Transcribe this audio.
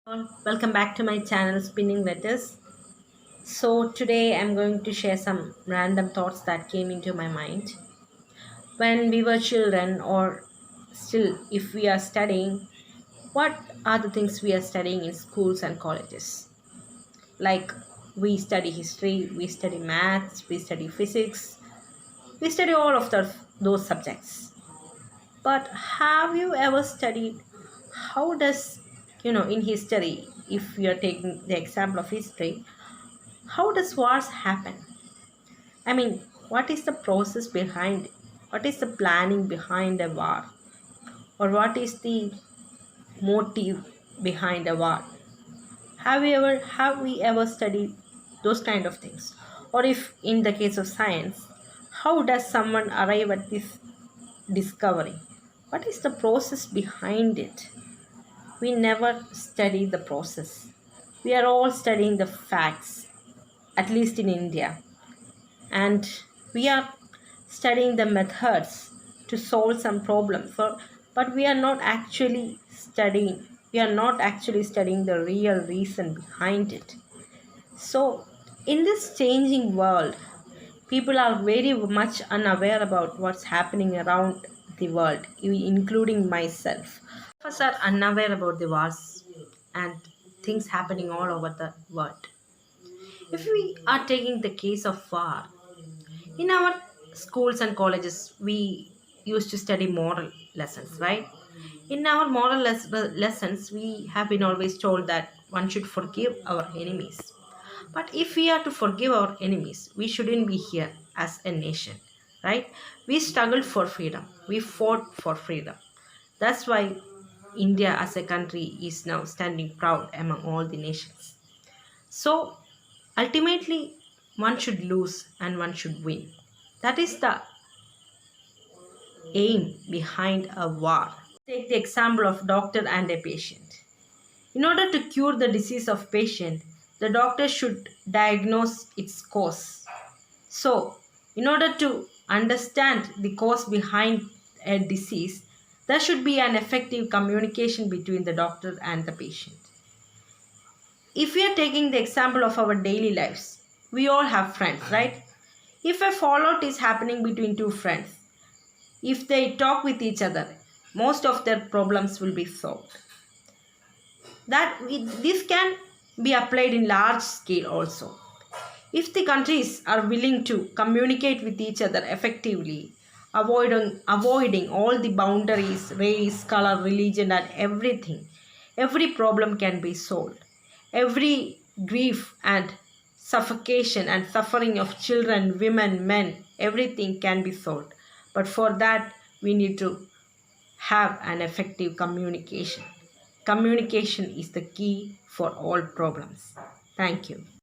Welcome back to my channel Spinning Letters. So today I'm going to share some random thoughts that came into my mind. When we were children, or still if we are studying, what are the things we are studying in schools and colleges? Like we study history, we study maths, we study physics, we study all of those subjects. But have you ever studied how does, in history, if we are taking the example of history, how does wars happen? I mean, what is the process behind it? What is the planning behind a war? Or what is the motive behind a war? Have we ever studied those kind of things? Or if in the case of science, how does someone arrive at this discovery? What is the process behind it? We never study the process. We are all studying the facts, at least in India. And we are studying the methods to solve some problems. But we are not actually studying the real reason behind it. So, in this changing world, people are very much unaware about what's happening around the world, including myself. Of us are unaware about the wars and things happening all over the world. If we are taking the case of war, in our schools and colleges, we used to study moral lessons, right? In our lessons, we have been always told that one should forgive our enemies. But if we are to forgive our enemies, we shouldn't be here as a nation, right? We struggled for freedom, we fought for freedom. That's why India as a country is now standing proud among all the nations. So ultimately, one should lose and one should win. That is the aim behind a war. Take the example of doctor and a patient. In order to cure the disease of patient, the doctor should diagnose its cause. So, in order to understand the cause behind a disease, there should be an effective communication between the doctor and the patient. If we are taking the example of our daily lives, we all have friends, right? If a fallout is happening between two friends, if they talk with each other, most of their problems will be solved. This can be applied in large scale also. If the countries are willing to communicate with each other effectively, avoiding all the boundaries, race, color, religion, and everything, every problem can be solved. Every grief and suffocation and suffering of children, women, men, everything can be solved. But for that, we need to have an effective communication. Communication is the key for all problems. Thank you.